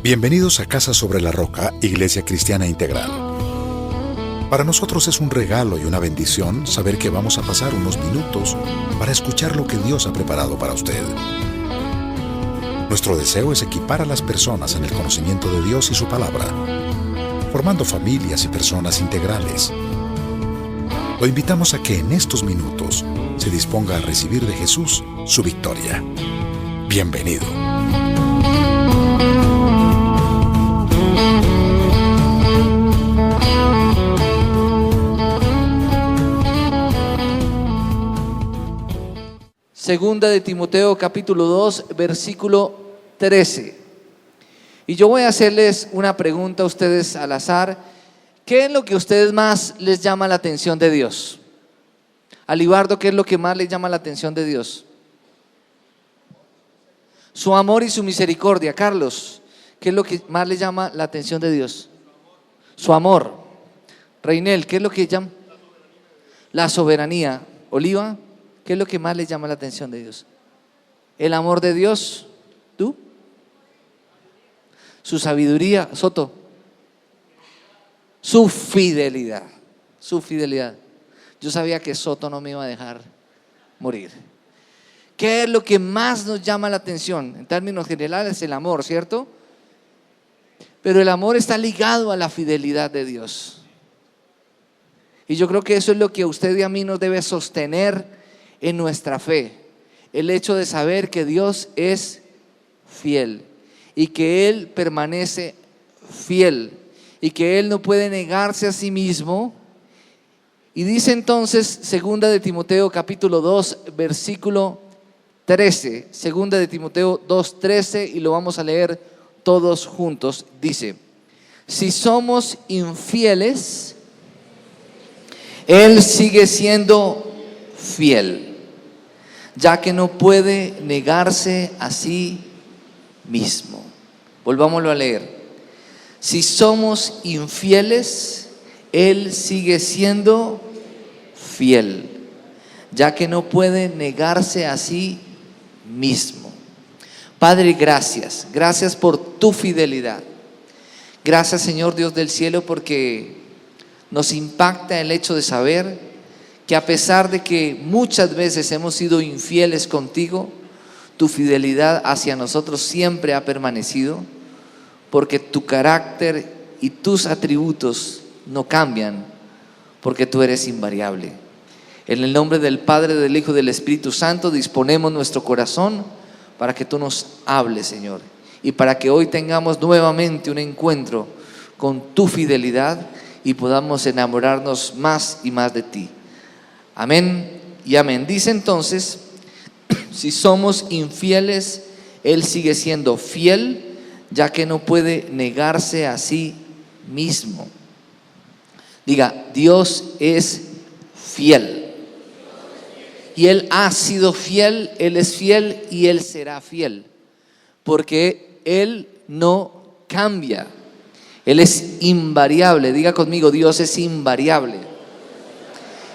Bienvenidos a Casa sobre la Roca, Iglesia Cristiana Integral. Para nosotros es un regalo y una bendición saber que vamos a pasar unos minutos para escuchar lo que Dios ha preparado para usted. Nuestro deseo es equipar a las personas en el conocimiento de Dios y su palabra, formando familias y personas integrales. Lo invitamos a que en estos minutos se disponga a recibir de Jesús su victoria. Bienvenido. Segunda de Timoteo capítulo 2 versículo 13. Y yo voy a hacerles una pregunta a ustedes al azar. ¿Qué es lo que a ustedes más les llama la atención de Dios? Alibardo, ¿qué es lo que más les llama la atención de Dios? Su amor y su misericordia. Carlos, ¿qué es lo que más les llama la atención de Dios? Su amor. Reinel, ¿qué es lo que llama? La soberanía. Oliva, ¿qué es lo que más les llama la atención de Dios? El amor de Dios. ¿Tú? Su sabiduría. Soto. Su fidelidad. Su fidelidad. Yo sabía que Soto no me iba a dejar morir. ¿Qué es lo que más nos llama la atención? En términos generales, el amor, ¿cierto? Pero el amor está ligado a la fidelidad de Dios. Y yo creo que eso es lo que a usted y a mí nos debe sostener en nuestra fe. El hecho de saber que Dios es fiel y que Él permanece fiel y que Él no puede negarse a sí mismo. Y dice entonces, segunda de Timoteo capítulo 2 versículo 13, segunda de Timoteo 2:13, y lo vamos a leer todos juntos. Dice: si somos infieles, Él sigue siendo fiel, ya que no puede negarse a sí mismo. Volvámoslo a leer. Si somos infieles, Él sigue siendo fiel, ya que no puede negarse a sí mismo. Padre, gracias. Gracias por tu fidelidad. Gracias, Señor Dios del cielo, porque nos impacta el hecho de saber que a pesar de que muchas veces hemos sido infieles contigo, tu fidelidad hacia nosotros siempre ha permanecido, porque tu carácter y tus atributos no cambian, porque tú eres invariable. En el nombre del Padre, del Hijo y del Espíritu Santo disponemos nuestro corazón para que tú nos hables, Señor, y para que hoy tengamos nuevamente un encuentro con tu fidelidad y podamos enamorarnos más y más de ti. Amén y amén. Dice entonces, si somos infieles, Él sigue siendo fiel, ya que no puede negarse a sí mismo. Diga, Dios es fiel. Y Él ha sido fiel, Él es fiel y Él será fiel. Porque Él no cambia. Él es invariable. Diga conmigo, Dios es invariable.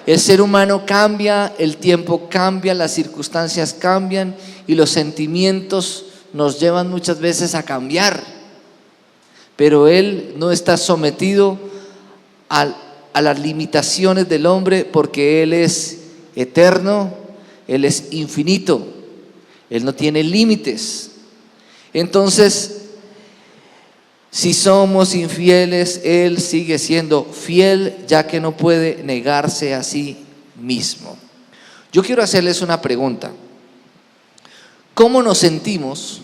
El ser humano cambia, el tiempo cambia, las circunstancias cambian y los sentimientos nos llevan muchas veces a cambiar. Pero Él no está sometido a las limitaciones del hombre, porque Él es eterno, Él es infinito, Él no tiene límites. Entonces, si somos infieles, Él sigue siendo fiel, ya que no puede negarse a sí mismo. Yo quiero hacerles una pregunta. ¿Cómo nos sentimos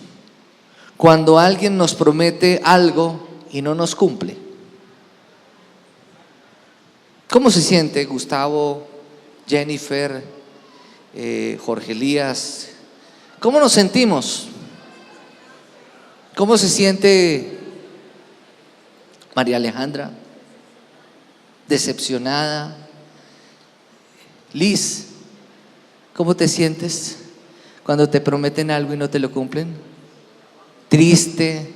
cuando alguien nos promete algo y no nos cumple? ¿Cómo se siente Gustavo, Jennifer, Jorge Elías? ¿Cómo nos sentimos? ¿Cómo se siente María Alejandra? Decepcionada. Liz, ¿cómo te sientes cuando te prometen algo y no te lo cumplen? Triste,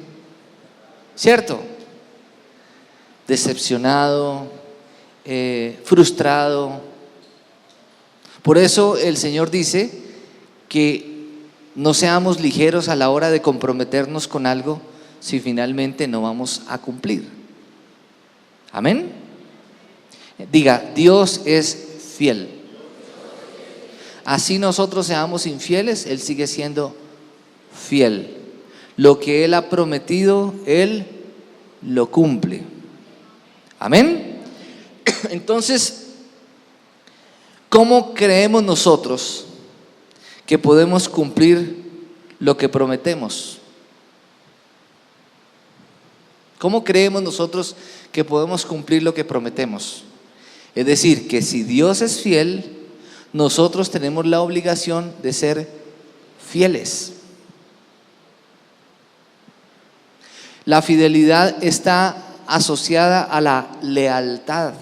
¿cierto? Decepcionado, frustrado. Por eso el Señor dice que no seamos ligeros a la hora de comprometernos con algo, si finalmente no vamos a cumplir. Amén. Diga, Dios es fiel. Así nosotros seamos infieles, Él sigue siendo fiel. Lo que Él ha prometido, Él lo cumple. Amén. Entonces, ¿cómo creemos nosotros que podemos cumplir lo que prometemos? ¿Cómo creemos nosotros que podemos cumplir lo que prometemos? Es decir, que si Dios es fiel, nosotros tenemos la obligación de ser fieles. La fidelidad está asociada a la lealtad,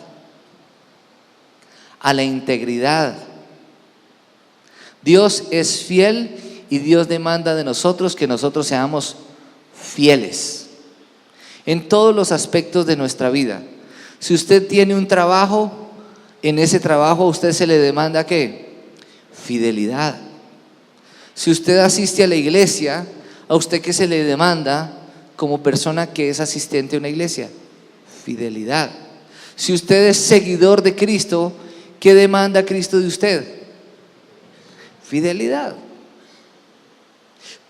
a la integridad. Dios es fiel y Dios demanda de nosotros que nosotros seamos fieles en todos los aspectos de nuestra vida. Si usted tiene un trabajo, en ese trabajo a usted se le demanda ¿qué? Fidelidad. Si usted asiste a la iglesia, a usted ¿qué se le demanda como persona que es asistente a una iglesia? Fidelidad. Si usted es seguidor de Cristo, ¿qué demanda Cristo de usted? Fidelidad.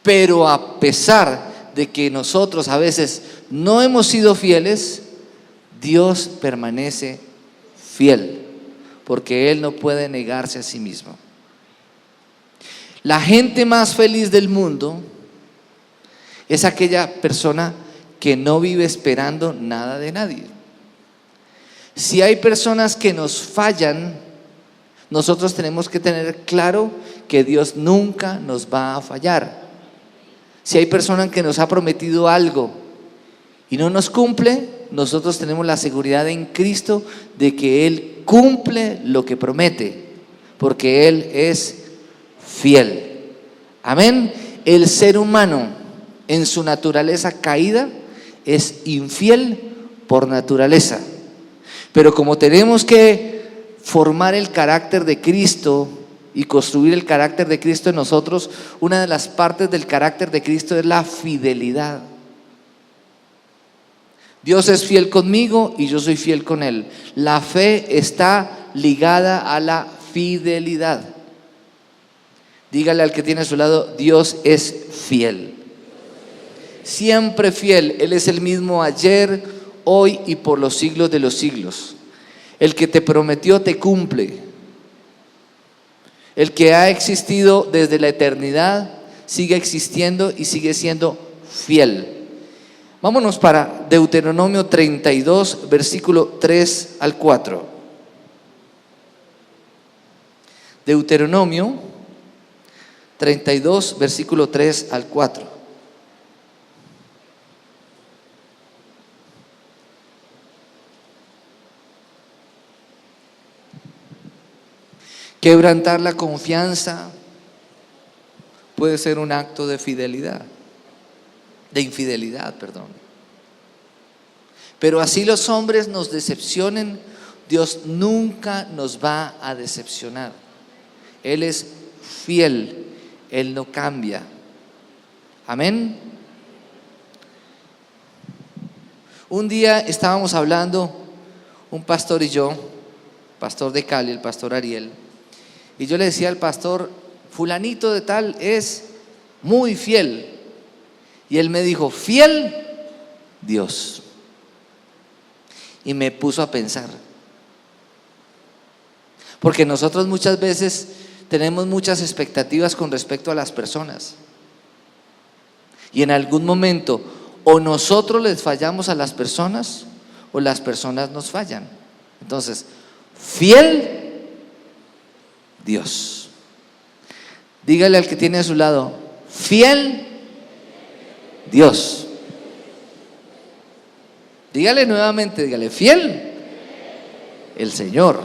Pero a pesar de que nosotros a veces no hemos sido fieles, Dios permanece fiel, porque Él no puede negarse a sí mismo. La gente más feliz del mundo es aquella persona que no vive esperando nada de nadie. Si hay personas que nos fallan, nosotros tenemos que tener claro que Dios nunca nos va a fallar. Si hay personas que nos ha prometido algo y no nos cumple, nosotros tenemos la seguridad en Cristo de que Él cumple lo que promete, porque Él es fiel. Amén. El ser humano en su naturaleza caída es infiel por naturaleza, pero como tenemos que formar el carácter de Cristo y construir el carácter de Cristo en nosotros, una de las partes del carácter de Cristo es la fidelidad. Dios es fiel conmigo y yo soy fiel con Él. La fe está ligada a la fidelidad. Dígale al que tiene a su lado, Dios es fiel. Siempre fiel. Él es el mismo ayer, hoy y por los siglos de los siglos. El que te prometió te cumple. El que ha existido desde la eternidad sigue existiendo y sigue siendo fiel. Vámonos para Deuteronomio 32, versículo 3 al 4. Deuteronomio 32, versículo 3 al 4. Quebrantar la confianza puede ser un acto de fidelidad, de infidelidad, perdón. Pero así los hombres nos decepcionen, Dios nunca nos va a decepcionar. Él es fiel, Él no cambia. Amén. Un día estábamos hablando, un pastor y yo, pastor de Cali, el pastor Ariel, y yo le decía al pastor, fulanito de tal es muy fiel. Y él me dijo, fiel Dios. Y me puso a pensar. Porque nosotros muchas veces tenemos muchas expectativas con respecto a las personas. Y en algún momento o nosotros les fallamos a las personas o las personas nos fallan. Entonces, fiel Dios. Dígale al que tiene a su lado, fiel Dios. Dígale nuevamente, dígale, fiel el Señor.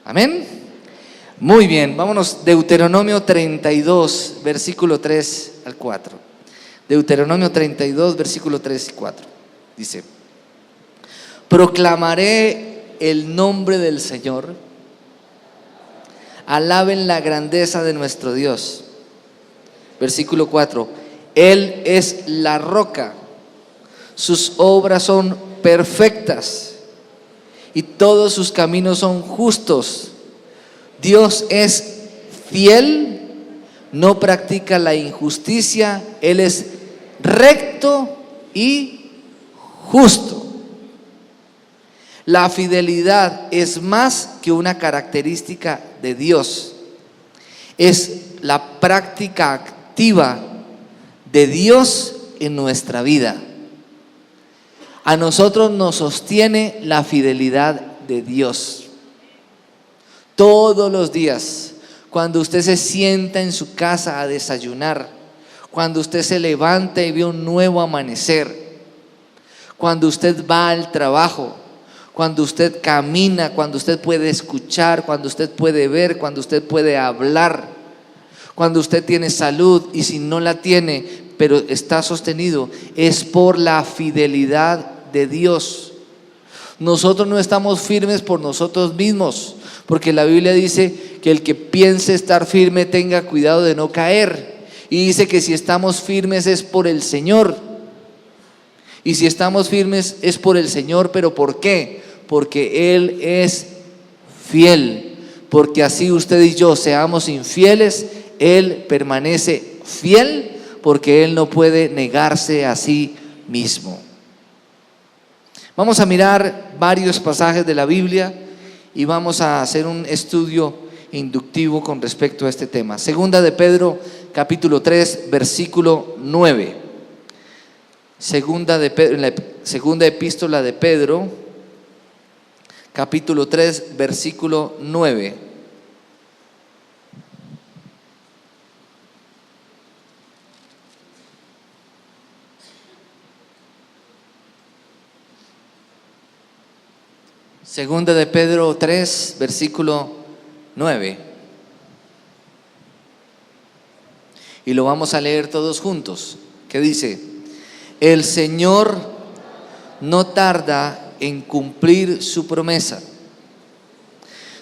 Amén. Muy bien, vámonos, Deuteronomio 32, versículo 3 al 4. Deuteronomio 32, versículo 3 y 4. Dice, proclamaré el nombre del Señor. Alaben la grandeza de nuestro Dios. Versículo 4. Él es la roca, sus obras son perfectas y todos sus caminos son justos. Dios es fiel, no practica la injusticia, Él es recto y justo. La fidelidad es más que una característica de Dios, es la práctica activa de Dios en nuestra vida. A nosotros nos sostiene la fidelidad de Dios. Todos los días, cuando usted se sienta en su casa a desayunar, cuando usted se levanta y ve un nuevo amanecer, cuando usted va al trabajo, cuando usted camina, cuando usted puede escuchar, cuando usted puede ver, cuando usted puede hablar, cuando usted tiene salud y si no la tiene, pero está sostenido, es por la fidelidad de Dios. Nosotros no estamos firmes por nosotros mismos, porque la Biblia dice que el que piense estar firme tenga cuidado de no caer, y dice que si estamos firmes es por el Señor. Y si estamos firmes es por el Señor, ¿pero por qué? Porque Él es fiel. Porque así usted y yo seamos infieles, Él permanece fiel, porque Él no puede negarse a sí mismo. Vamos a mirar varios pasajes de la Biblia y vamos a hacer un estudio inductivo con respecto a este tema. Segunda de Pedro, capítulo 3, versículo 9. Segunda epístola de Pedro, capítulo 3, versículo 9. Segunda de Pedro 3, versículo 9. Y lo vamos a leer todos juntos. ¿Qué dice? El Señor no tarda en cumplir su promesa,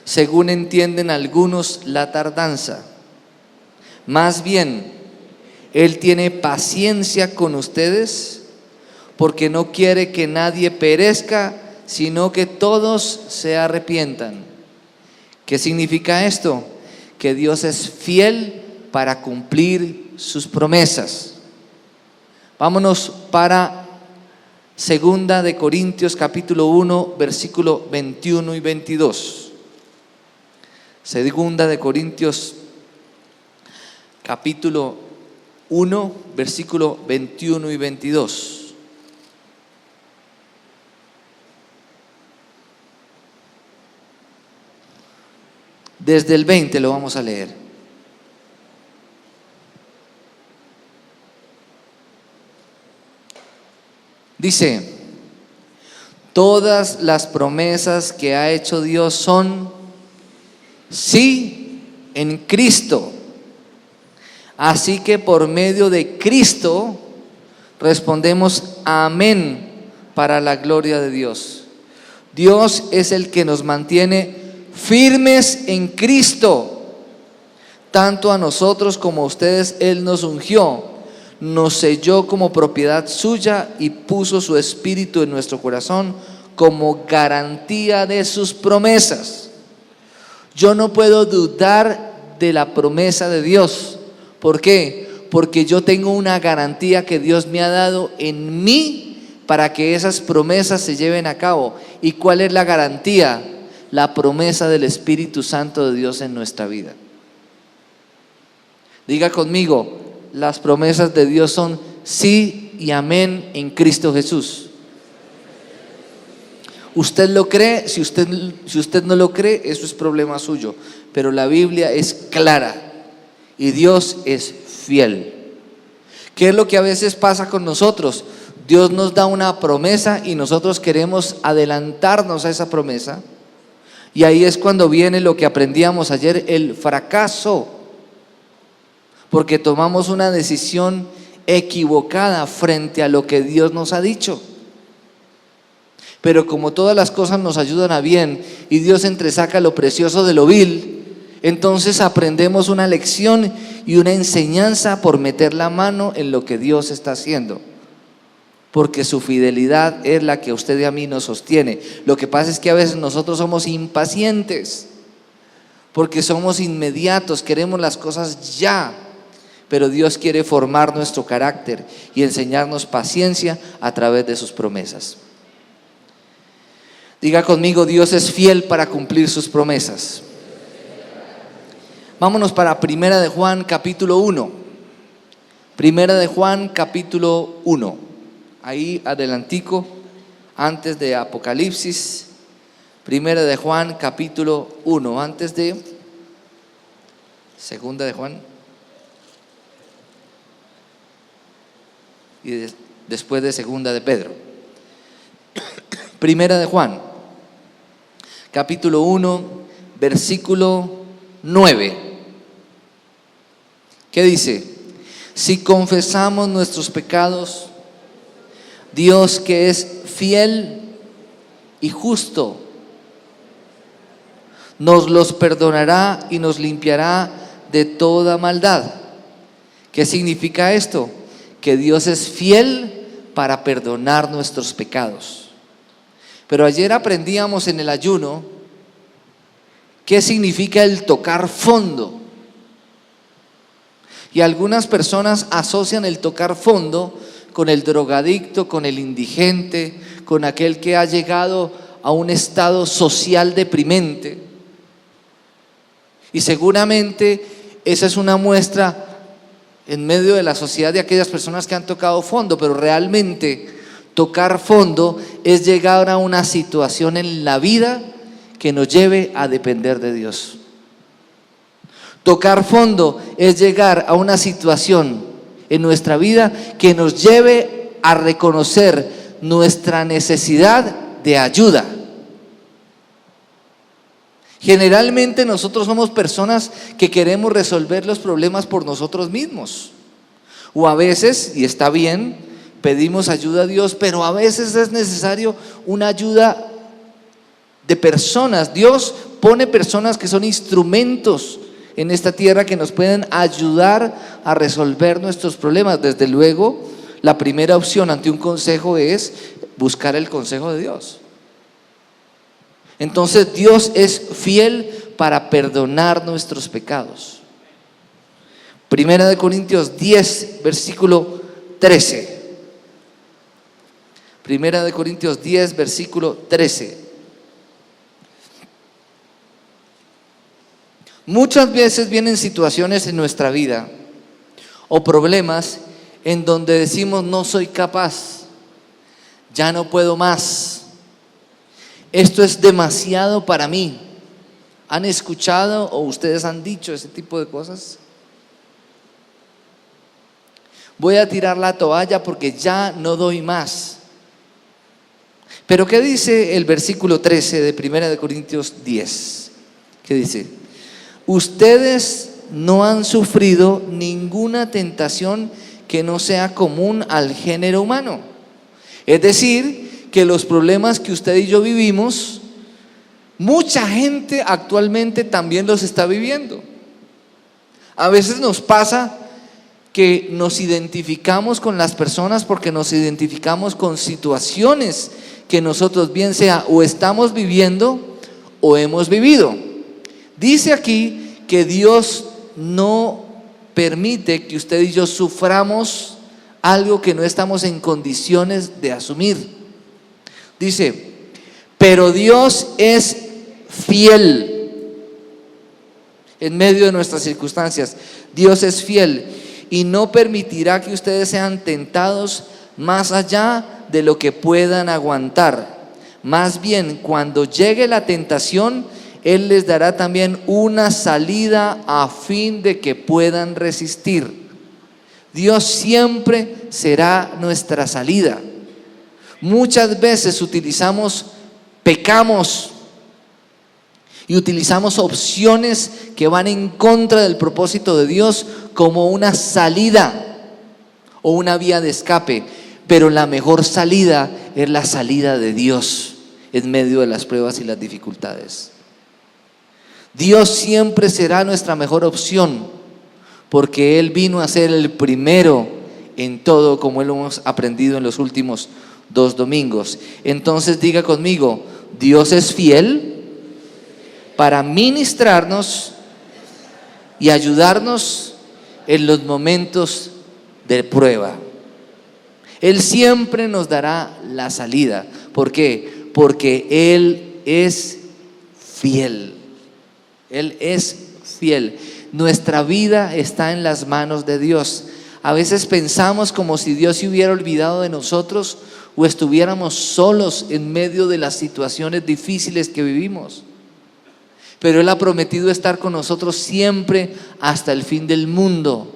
según entienden algunos la tardanza. Más bien, Él tiene paciencia con ustedes, porque no quiere que nadie perezca, sino que todos se arrepientan. ¿Qué significa esto? Que Dios es fiel para cumplir sus promesas. Vámonos para Segunda de Corintios capítulo 1, versículo 21 y 22. Segunda de Corintios capítulo 1, versículo 21 y 22. Desde el 20 lo vamos a leer. Dice: todas las promesas que ha hecho Dios son sí en Cristo. Así que por medio de Cristo respondemos amén para la gloria de Dios. Dios es el que nos mantiene firmes en Cristo. Tanto a nosotros como a ustedes Él nos ungió, nos selló como propiedad suya y puso su espíritu en nuestro corazón como garantía de sus promesas. Yo no puedo dudar de la promesa de Dios. ¿Por qué? Porque yo tengo una garantía que Dios me ha dado en mí para que esas promesas se lleven a cabo. ¿Y cuál es la garantía? La promesa del Espíritu Santo de Dios en nuestra vida. Diga conmigo: las promesas de Dios son sí y amén en Cristo Jesús. ¿Usted lo cree? Si usted no lo cree, eso es problema suyo. Pero la Biblia es clara y Dios es fiel. ¿Qué es lo que a veces pasa con nosotros? Dios nos da una promesa y nosotros queremos adelantarnos a esa promesa. Y ahí es cuando viene lo que aprendíamos ayer, el fracaso. Porque tomamos una decisión equivocada frente a lo que Dios nos ha dicho. Pero como todas las cosas nos ayudan a bien y Dios entresaca lo precioso de lo vil, entonces aprendemos una lección y una enseñanza por meter la mano en lo que Dios está haciendo, porque su fidelidad es la que a usted y a mí nos sostiene. Lo que pasa es que a veces nosotros somos impacientes, porque somos inmediatos, queremos las cosas ya, pero Dios quiere formar nuestro carácter y enseñarnos paciencia a través de sus promesas. Diga conmigo: Dios es fiel para cumplir sus promesas. Vámonos para Primera de Juan capítulo 1. Primera de Juan capítulo 1. Ahí adelantico, antes de Apocalipsis. Primera de Juan capítulo 1, antes de Segunda de Juan. Y después de Segunda de Pedro. Primera de Juan capítulo 1, versículo 9. ¿Qué dice? Si confesamos nuestros pecados, Dios, que es fiel y justo, nos los perdonará y nos limpiará de toda maldad. ¿Qué significa esto? Que Dios es fiel para perdonar nuestros pecados. Pero ayer aprendíamos en el ayuno qué significa el tocar fondo. Y algunas personas asocian el tocar fondo con el drogadicto, con el indigente, con aquel que ha llegado a un estado social deprimente. Y seguramente esa es una muestra en medio de la sociedad de aquellas personas que han tocado fondo, pero realmente tocar fondo es llegar a una situación en la vida que nos lleve a depender de Dios. Tocar fondo es llegar a una situación en nuestra vida que nos lleve a reconocer nuestra necesidad de ayuda. Generalmente nosotros somos personas que queremos resolver los problemas por nosotros mismos. O a veces, y está bien, pedimos ayuda a Dios, pero a veces es necesario una ayuda de personas. Dios pone personas que son instrumentos en esta tierra que nos pueden ayudar a resolver nuestros problemas. Desde luego, la primera opción ante un consejo es buscar el consejo de Dios. Entonces Dios es fiel para perdonar nuestros pecados. Primera de Corintios 10, versículo 13. Primera de Corintios 10, versículo 13. Muchas veces vienen situaciones en nuestra vida o problemas en donde decimos: no soy capaz, ya no puedo más, esto es demasiado para mí. ¿Han escuchado o ustedes han dicho ese tipo de cosas? Voy a tirar la toalla porque ya no doy más. Pero ¿qué dice el versículo 13 de Primera de Corintios 10? ¿Qué dice? Ustedes no han sufrido ninguna tentación que no sea común al género humano. Es decir, que los problemas que usted y yo vivimos, mucha gente actualmente también los está viviendo. A veces nos pasa que nos identificamos con las personas porque nos identificamos con situaciones que nosotros bien sea o estamos viviendo o hemos vivido. Dice aquí que Dios no permite que usted y yo suframos algo que no estamos en condiciones de asumir. Dice: pero Dios es fiel en medio de nuestras circunstancias. Dios es fiel y no permitirá que ustedes sean tentados más allá de lo que puedan aguantar. Más bien, cuando llegue la tentación, Él les dará también una salida a fin de que puedan resistir. Dios siempre será nuestra salida. Muchas veces pecamos y utilizamos opciones que van en contra del propósito de Dios como una salida o una vía de escape. Pero la mejor salida es la salida de Dios en medio de las pruebas y las dificultades. Dios siempre será nuestra mejor opción, porque Él vino a ser el primero en todo, como lo hemos aprendido en los últimos 2 domingos. Entonces diga conmigo: Dios es fiel para ministrarnos y ayudarnos en los momentos de prueba. Él siempre nos dará la salida. ¿Por qué? Porque Él es fiel. Él es fiel. Nuestra vida está en las manos de Dios. A veces pensamos como si Dios se hubiera olvidado de nosotros o estuviéramos solos en medio de las situaciones difíciles que vivimos. Pero Él ha prometido estar con nosotros siempre hasta el fin del mundo.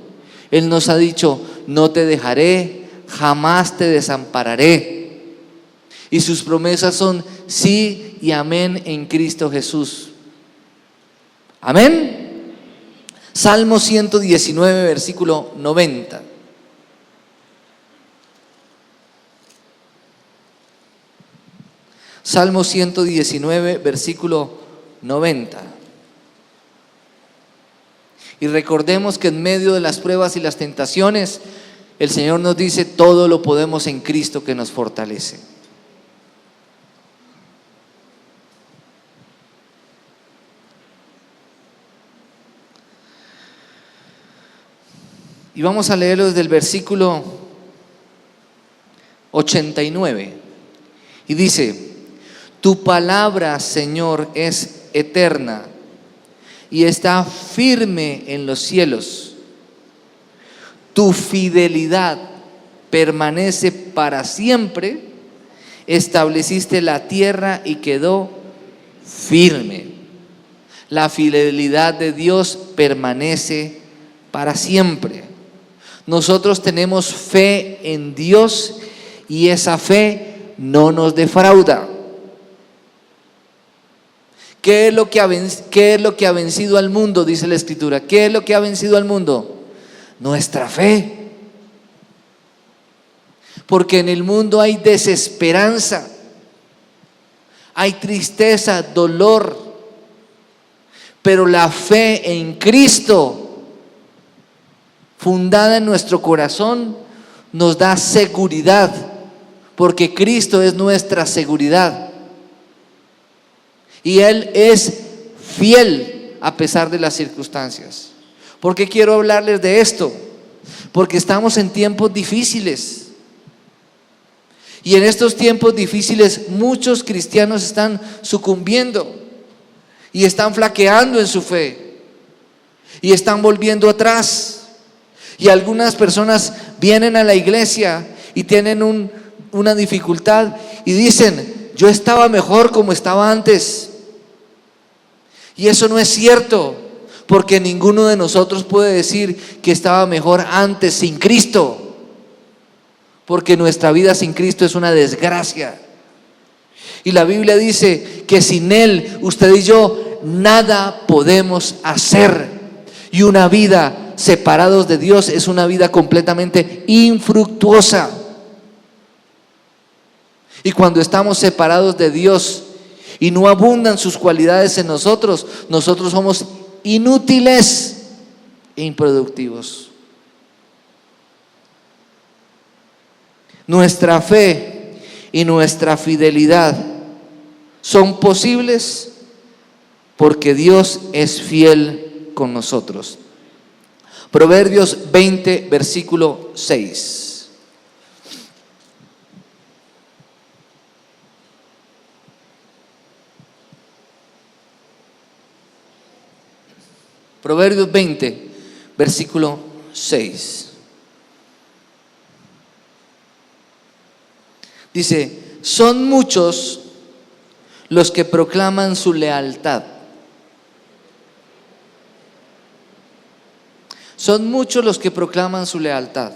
Él nos ha dicho: no te dejaré, jamás te desampararé. Y sus promesas son sí y amén en Cristo Jesús. Amén. Salmo 119, versículo 90. Salmo 119, versículo 90. Y recordemos que en medio de las pruebas y las tentaciones, el Señor nos dice: todo lo podemos en Cristo que nos fortalece. Y vamos a leerlo desde el versículo 89. Y dice: tu palabra, Señor, es eterna y está firme en los cielos. Tu fidelidad permanece para siempre. Estableciste la tierra y quedó firme. La fidelidad de Dios permanece para siempre. Nosotros tenemos fe en Dios y esa fe no nos defrauda. ¿Qué es lo que ha vencido al mundo? Dice la Escritura. ¿Qué es lo que ha vencido al mundo? Nuestra fe. Porque en el mundo hay desesperanza, hay tristeza, dolor, pero la fe en Cristo, fundada en nuestro corazón, nos da seguridad, porque Cristo es nuestra seguridad. Y Él es fiel a pesar de las circunstancias. ¿Por qué quiero hablarles de esto? Porque estamos en tiempos difíciles. Y en estos tiempos difíciles muchos cristianos están sucumbiendo y están flaqueando en su fe y están volviendo atrás. Y algunas personas vienen a la iglesia y tienen una dificultad y dicen: yo estaba mejor como estaba antes. Y eso no es cierto, porque ninguno de nosotros puede decir que estaba mejor antes sin Cristo, porque nuestra vida sin Cristo es una desgracia. Y la Biblia dice que sin Él, usted y yo, nada podemos hacer. Y una vida separados de Dios es una vida completamente infructuosa. Y cuando estamos separados de Dios y no abundan sus cualidades en nosotros, nosotros somos inútiles e improductivos. Nuestra fe y nuestra fidelidad son posibles porque Dios es fiel con nosotros. Proverbios 20, versículo 6. Proverbios 20, versículo 6. Dice: son muchos los que proclaman su lealtad. Son muchos los que proclaman su lealtad.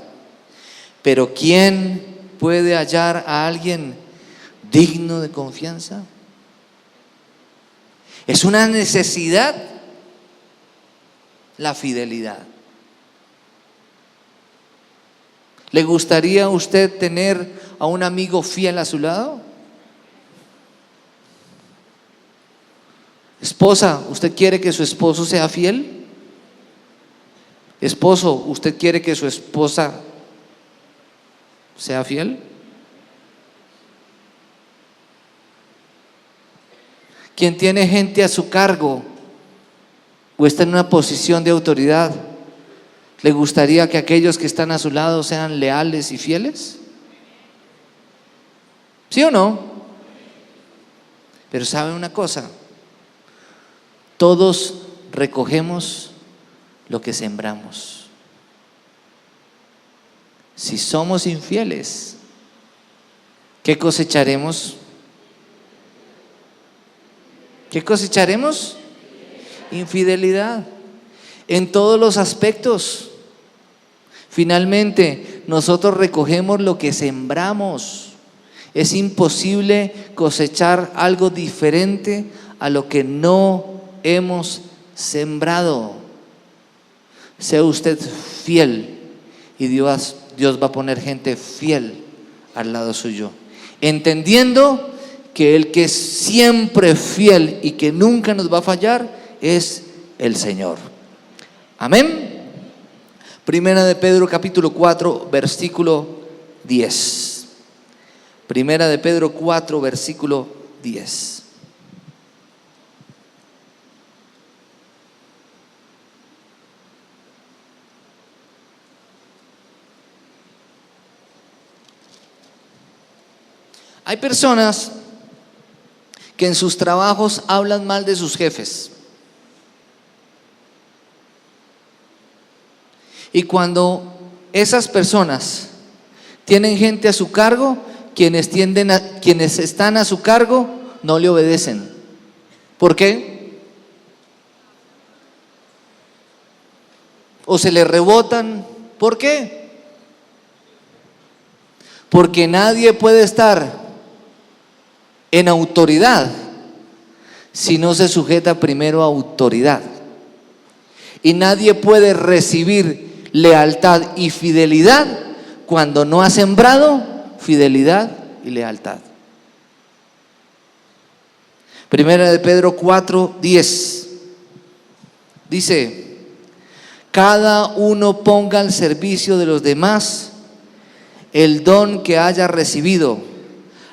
Pero ¿quién puede hallar a alguien digno de confianza? Es una necesidad la fidelidad. ¿Le gustaría a usted tener a un amigo fiel a su lado? Esposa, ¿usted quiere que su esposo sea fiel? Esposo, ¿usted quiere que su esposa sea fiel? Quien tiene gente a su cargo o está en una posición de autoridad, ¿le gustaría que aquellos que están a su lado sean leales y fieles? ¿Sí o no? Pero ¿sabe una cosa? Todos recogemos lo que sembramos. Si somos infieles, ¿qué cosecharemos? ¿Qué cosecharemos? Infidelidad en todos los aspectos. Finalmente, nosotros recogemos lo que sembramos. Es imposible cosechar algo diferente a lo que no hemos sembrado. Sea usted fiel y Dios va a poner gente fiel al lado suyo, entendiendo que el que es siempre fiel y que nunca nos va a fallar es el Señor. Amén. Primera de Pedro capítulo 4 versículo 10. Primera de Pedro 4 versículo 10. Hay personas que en sus trabajos hablan mal de sus jefes. Y cuando esas personas tienen gente a su cargo, quienes están a su cargo no le obedecen. ¿Por qué? O se le rebotan. ¿Por qué? Porque nadie puede estar en autoridad si no se sujeta primero a autoridad. Y nadie puede recibir lealtad y fidelidad cuando no ha sembrado fidelidad y lealtad. Primera de Pedro 4:10 dice: cada uno ponga al servicio de los demás el don que haya recibido,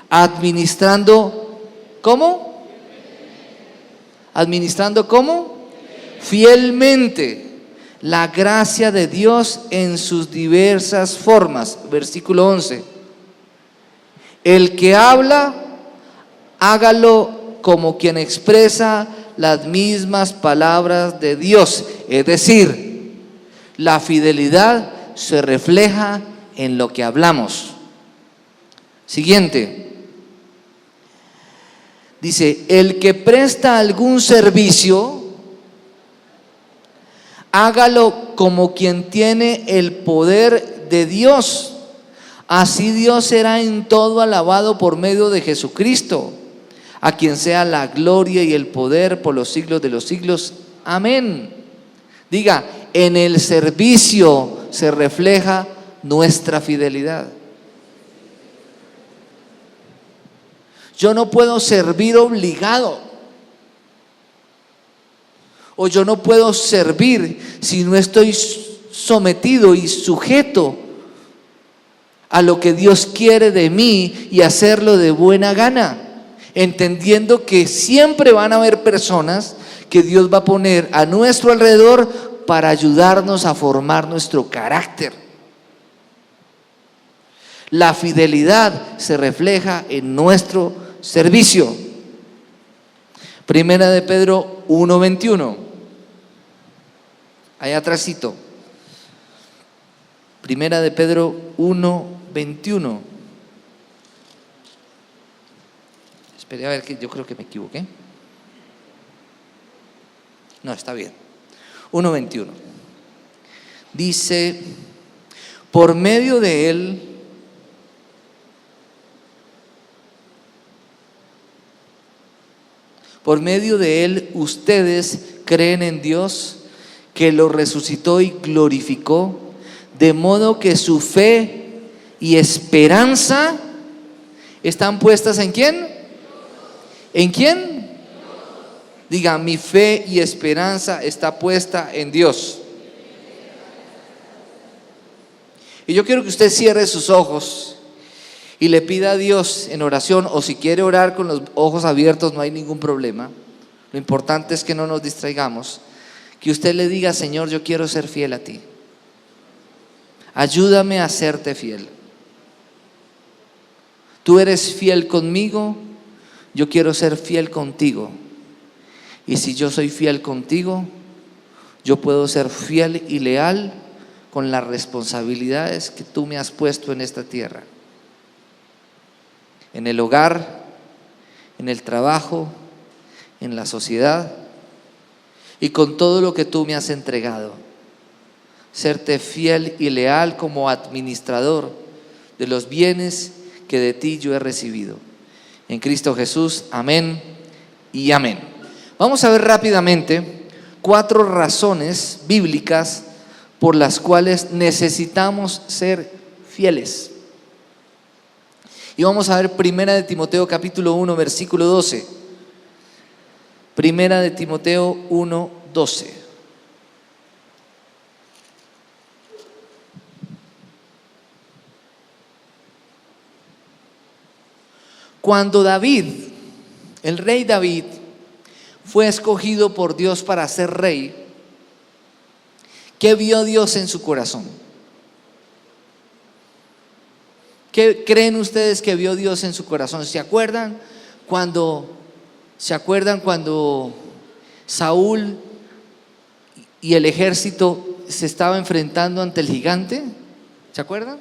administrando, ¿cómo? Administrando, ¿cómo? Fielmente la gracia de Dios en sus diversas formas. Versículo 11. El que habla, hágalo como quien expresa las mismas palabras de Dios. Es decir, la fidelidad se refleja en lo que hablamos. Siguiente. Dice, el que presta algún servicio, hágalo como quien tiene el poder de Dios. Así Dios será en todo alabado por medio de Jesucristo, a quien sea la gloria y el poder por los siglos de los siglos. Amén. Diga, en el servicio se refleja nuestra fidelidad. Yo no puedo servir obligado, o yo no puedo servir si no estoy sometido y sujeto a lo que Dios quiere de mí y hacerlo de buena gana, entendiendo que siempre van a haber personas que Dios va a poner a nuestro alrededor para ayudarnos a formar nuestro carácter. La fidelidad se refleja en nuestro servicio. Primera de Pedro 1:21. Allá atrásito. Primera de Pedro 1:21. Espere a ver, que yo creo que me equivoqué. No, está bien. 1:21. Dice, por medio de él ustedes creen en Dios, que lo resucitó y glorificó, de modo que su fe y esperanza están puestas ¿en quién? ¿En quién? Diga, mi fe y esperanza está puesta en Dios. Y yo quiero que usted cierre sus ojos y le pida a Dios en oración, o si quiere orar con los ojos abiertos, no hay ningún problema. Lo importante es que no nos distraigamos. Que usted le diga, Señor, yo quiero ser fiel a ti. Ayúdame a serte fiel. Tú eres fiel conmigo, yo quiero ser fiel contigo. Y si yo soy fiel contigo, yo puedo ser fiel y leal con las responsabilidades que tú me has puesto en esta tierra. En el hogar, en el trabajo, en la sociedad y con todo lo que tú me has entregado. Serte fiel y leal como administrador de los bienes que de ti yo he recibido. En Cristo Jesús, amén y amén. Vamos a ver rápidamente 4 razones bíblicas por las cuales necesitamos ser fieles. Y vamos a ver 1 de Timoteo capítulo 1 versículo 12. 1 de Timoteo 1, 12. Cuando David, el rey David, fue escogido por Dios para ser rey, ¿qué vio Dios en su corazón? ¿Qué creen ustedes que vio Dios en su corazón? ¿Se acuerdan cuando Saúl y el ejército se estaba enfrentando ante el gigante? ¿Se acuerdan?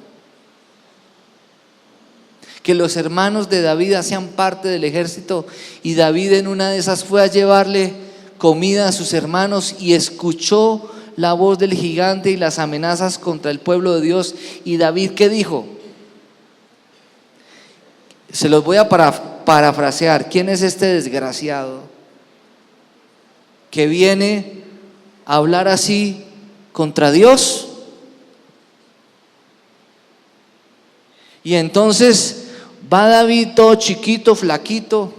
Que los hermanos de David hacían parte del ejército y David en una de esas fue a llevarle comida a sus hermanos y escuchó la voz del gigante y las amenazas contra el pueblo de Dios. Y David, ¿qué dijo? Se los voy a parafrasear. ¿Quién es este desgraciado que viene a hablar así contra Dios? Y entonces va David todo chiquito, flaquito,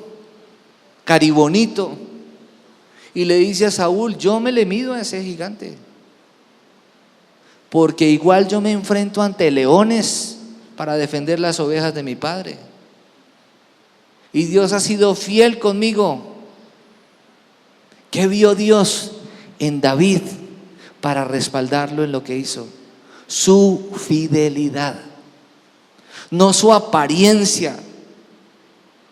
caribonito, y le dice a Saúl: yo me le mido a ese gigante, porque igual yo me enfrento ante leones para defender las ovejas de mi padre. Y Dios ha sido fiel conmigo. ¿Qué vio Dios en David para respaldarlo en lo que hizo? Su fidelidad. No su apariencia,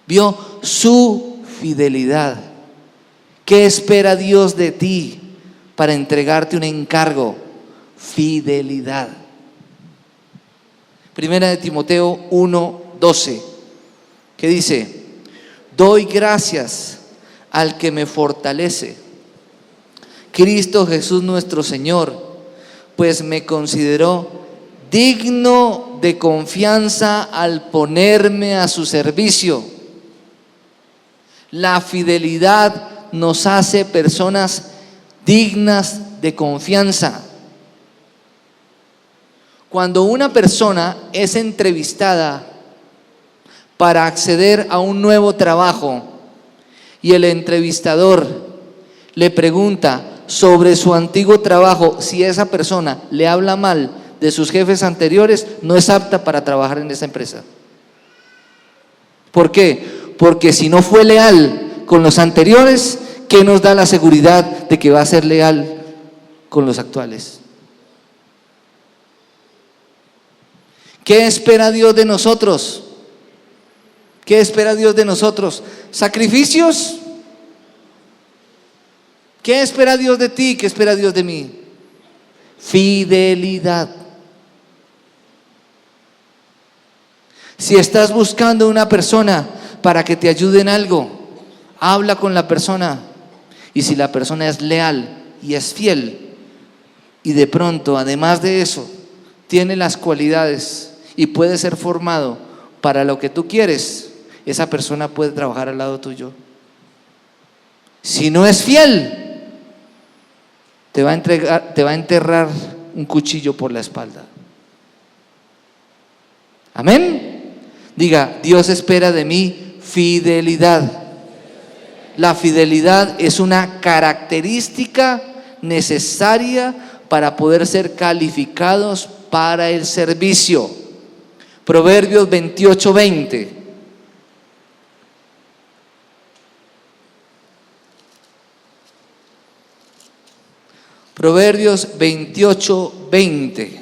vio su fidelidad. ¿Qué espera Dios de ti para entregarte un encargo? Fidelidad. 1 de Timoteo 1:12, que dice: doy gracias al que me fortalece, Cristo Jesús nuestro Señor, pues me consideró digno de confianza al ponerme a su servicio. La fidelidad nos hace personas dignas de confianza. Cuando una persona es entrevistada para acceder a un nuevo trabajo y el entrevistador le pregunta sobre su antiguo trabajo, si esa persona le habla mal de sus jefes anteriores, no es apta para trabajar en esa empresa. ¿Por qué? Porque si no fue leal con los anteriores, ¿qué nos da la seguridad de que va a ser leal con los actuales? ¿Qué espera Dios de nosotros? ¿Qué espera Dios de nosotros? ¿Sacrificios? ¿Qué espera Dios de ti? ¿Qué espera Dios de mí? Fidelidad. Si estás buscando una persona para que te ayude en algo, habla con la persona, y si la persona es leal y es fiel, y de pronto además de eso tiene las cualidades y puede ser formado para lo que tú quieres, esa persona puede trabajar al lado tuyo. Si no es fiel, te va a enterrar un cuchillo por la espalda. Amén. Diga: Dios espera de mí fidelidad. La fidelidad es una característica necesaria para poder ser calificados para el servicio. Proverbios 28:20. Proverbios 28:20.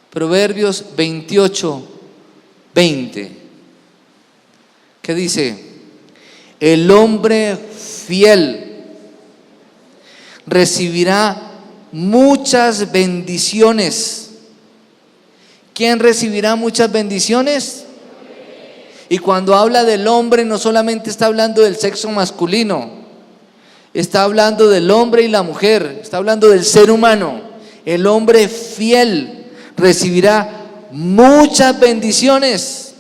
Proverbios 28:20. ¿Qué dice? El hombre fiel recibirá muchas bendiciones. ¿Quién recibirá muchas bendiciones? Y cuando habla del hombre, no solamente está hablando del sexo masculino, está hablando del hombre y la mujer, está hablando del ser humano. El hombre fiel recibirá muchas bendiciones.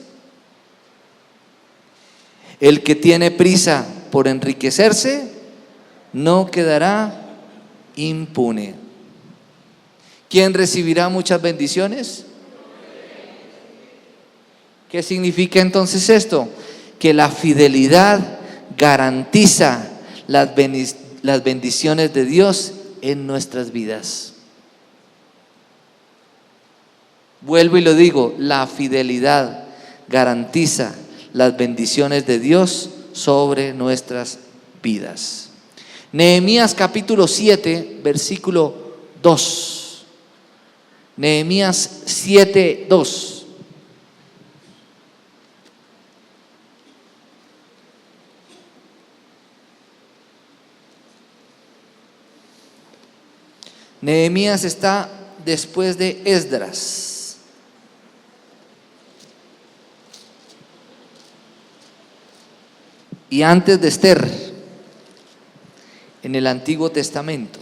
El que tiene prisa por enriquecerse no quedará impune. ¿Quién recibirá muchas bendiciones? ¿Qué significa entonces esto? Que la fidelidad garantiza las bendiciones de Dios en nuestras vidas. Vuelvo y lo digo, la fidelidad garantiza las bendiciones de Dios sobre nuestras vidas. Nehemías capítulo 7, versículo 2. Nehemías 7:2. Nehemías está después de Esdras. Y antes de Esther, en el Antiguo Testamento,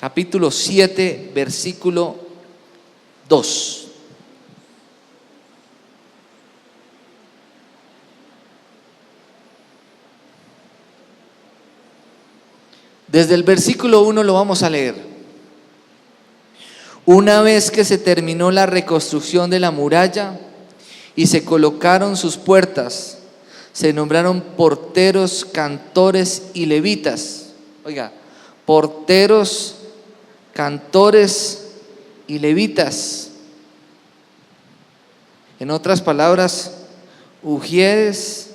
capítulo 7, versículo 2. Desde el versículo 1 lo vamos a leer. Una vez que se terminó la reconstrucción de la muralla y se colocaron sus puertas, se nombraron porteros, cantores y levitas. Oiga, porteros, cantores y levitas. En otras palabras, ujieres,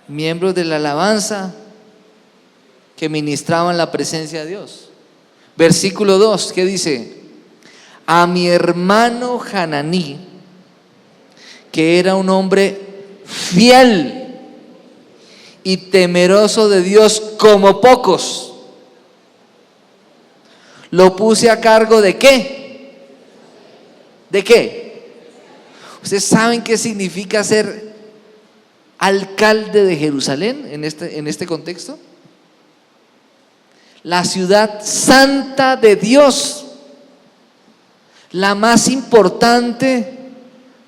miembros de la alabanza que ministraban la presencia de Dios. Versículo 2, ¿qué dice? A mi hermano Hananí, que era un hombre fiel y temeroso de Dios como pocos, lo puse a cargo ¿de qué? ¿De qué? ¿Ustedes saben qué significa ser alcalde de Jerusalén en este contexto? La ciudad santa de Dios, la más importante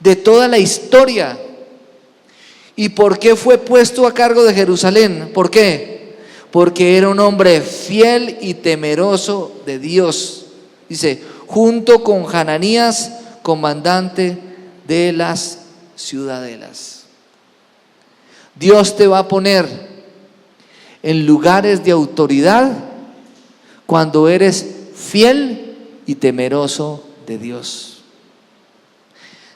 de toda la historia. ¿Y por qué fue puesto a cargo de Jerusalén? ¿Por qué? Porque era un hombre fiel y temeroso de Dios. Dice, junto con Hananías, comandante de las ciudadelas. Dios te va a poner en lugares de autoridad cuando eres fiel y temeroso de Dios.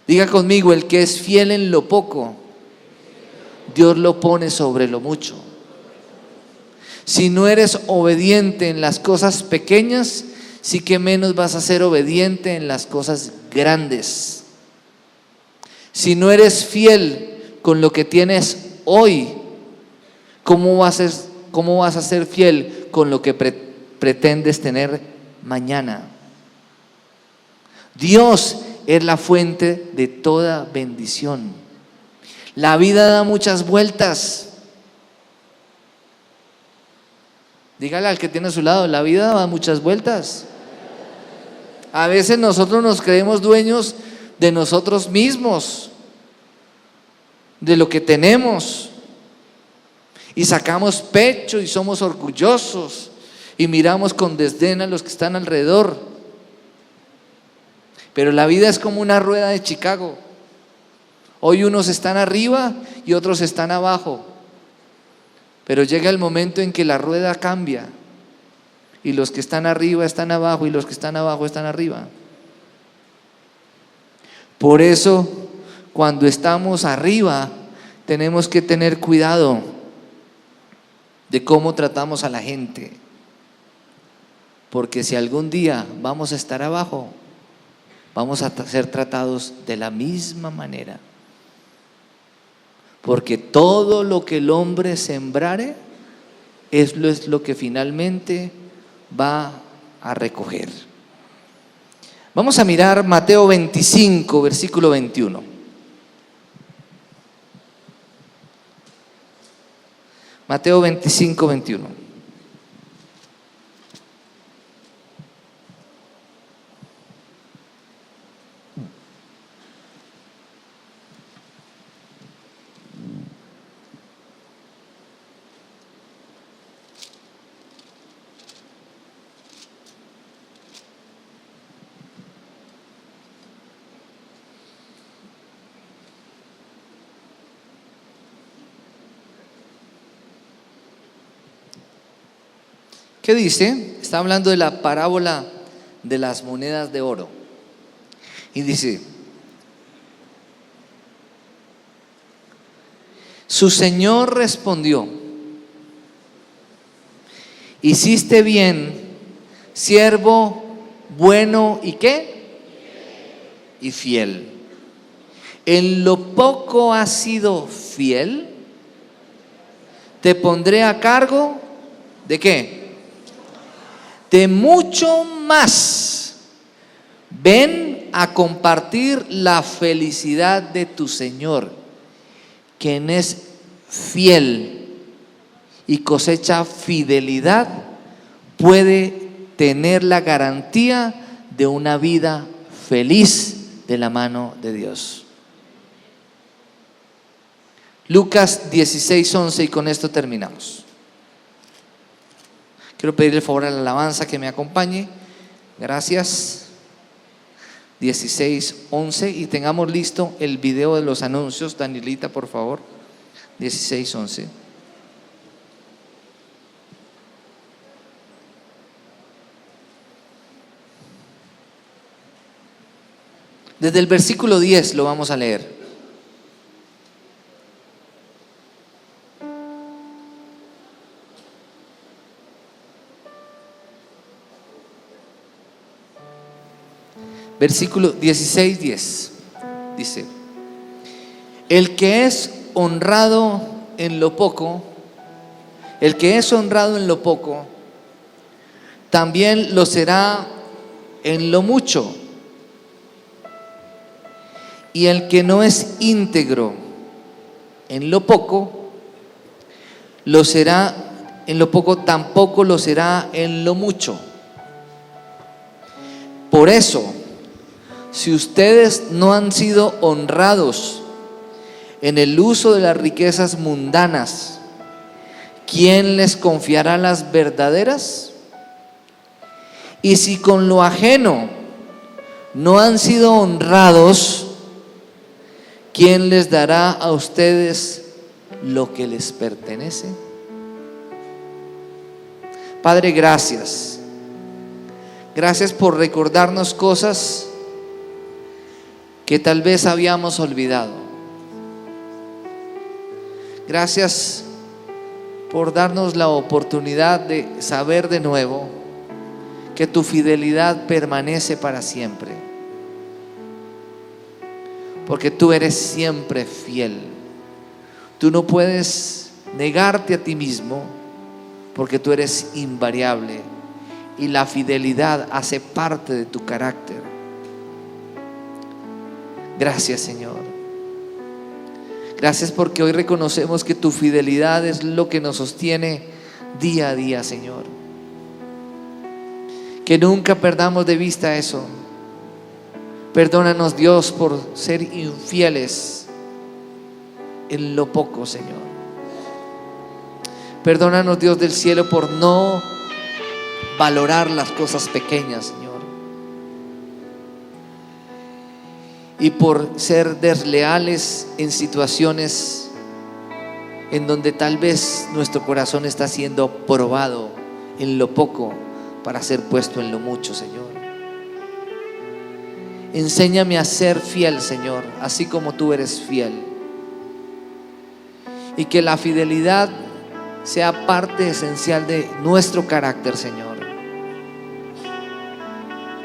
Diga conmigo, el que es fiel en lo poco, Dios lo pone sobre lo mucho. Si no eres obediente en las cosas pequeñas, sí que menos vas a ser obediente en las cosas grandes. Si no eres fiel con lo que tienes hoy, ¿cómo vas a ser fiel con lo que pretendes tener mañana? Dios es la fuente de toda bendición. La vida da muchas vueltas. Dígale al que tiene a su lado, la vida da muchas vueltas. A veces nosotros nos creemos dueños de nosotros mismos, de lo que tenemos, y sacamos pecho y somos orgullosos y miramos con desdén a los que están alrededor. Pero la vida es como una rueda de Chicago. Hoy unos están arriba y otros están abajo. Pero llega el momento en que la rueda cambia y los que están arriba están abajo y los que están abajo están arriba. Por eso, cuando estamos arriba, tenemos que tener cuidado de cómo tratamos a la gente. Porque si algún día vamos a estar abajo, vamos a ser tratados de la misma manera. Porque todo lo que el hombre sembrare es lo que finalmente va a recoger. Vamos a mirar Mateo 25, versículo 21. Mateo 25, 21. ¿Qué dice? Está hablando de la parábola de las monedas de oro. Y dice: su señor respondió: hiciste bien, siervo bueno y ¿qué? Y fiel. En lo poco has sido fiel, te pondré a cargo ¿de qué? De mucho más. Ven a compartir la felicidad de tu Señor, quien es fiel y cosecha fidelidad, puede tener la garantía de una vida feliz de la mano de Dios. Lucas 16:11, y con esto terminamos. Quiero pedirle el favor a la alabanza que me acompañe. Gracias. 16:11, y tengamos listo el video de los anuncios. Danielita, por favor. 16:11. Desde el versículo 10 lo vamos a leer. Versículo 16:10 dice: el que es honrado en lo poco, también lo será en lo mucho. Y el que no es íntegro en lo poco, lo será en lo poco, tampoco lo será en lo mucho. Por eso, si ustedes no han sido honrados en el uso de las riquezas mundanas, ¿quién les confiará las verdaderas? Y si con lo ajeno no han sido honrados, ¿quién les dará a ustedes lo que les pertenece? Padre, gracias. Gracias por recordarnos cosas que tal vez habíamos olvidado. Gracias por darnos la oportunidad de saber de nuevo que tu fidelidad permanece para siempre, porque tú eres siempre fiel. Tú no puedes negarte a ti mismo, porque tú eres invariable y la fidelidad hace parte de tu carácter. Gracias, Señor. Gracias porque hoy reconocemos que tu fidelidad es lo que nos sostiene día a día, Señor. Que nunca perdamos de vista eso. Perdónanos, Dios, por ser infieles en lo poco, Señor. Perdónanos, Dios del cielo, por no valorar las cosas pequeñas, Señor. Y por ser desleales en situaciones en donde tal vez nuestro corazón está siendo probado en lo poco para ser puesto en lo mucho, Señor. Enséñame a ser fiel, Señor, así como tú eres fiel. Y que la fidelidad sea parte esencial de nuestro carácter, Señor.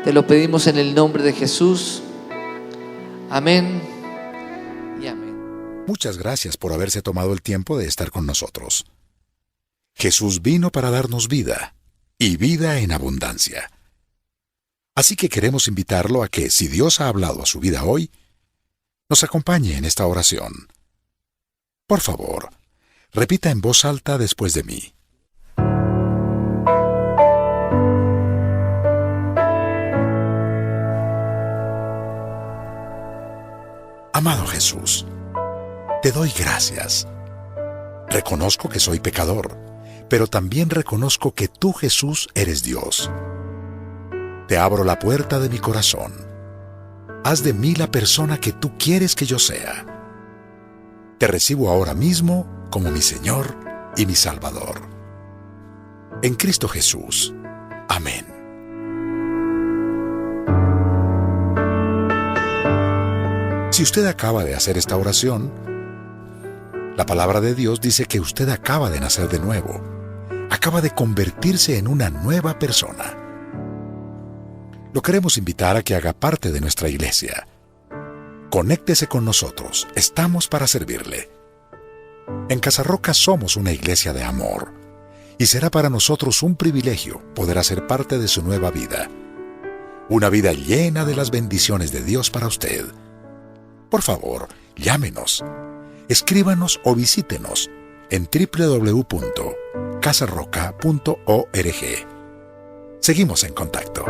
Te lo pedimos en el nombre de Jesús. Amén y amén. Muchas gracias por haberse tomado el tiempo de estar con nosotros. Jesús vino para darnos vida, y vida en abundancia. Así que queremos invitarlo a que, si Dios ha hablado a su vida hoy, nos acompañe en esta oración. Por favor, repita en voz alta después de mí. Amado Jesús, te doy gracias. Reconozco que soy pecador, pero también reconozco que tú, Jesús, eres Dios. Te abro la puerta de mi corazón. Haz de mí la persona que tú quieres que yo sea. Te recibo ahora mismo como mi Señor y mi Salvador. En Cristo Jesús. Amén. Si usted acaba de hacer esta oración, la palabra de Dios dice que usted acaba de nacer de nuevo, acaba de convertirse en una nueva persona. Lo queremos invitar a que haga parte de nuestra iglesia. Conéctese con nosotros, estamos para servirle. En Casa Roca somos una iglesia de amor, y será para nosotros un privilegio poder hacer parte de su nueva vida. Una vida llena de las bendiciones de Dios para usted. Por favor, llámenos, escríbanos o visítenos en www.casarroca.org. Seguimos en contacto.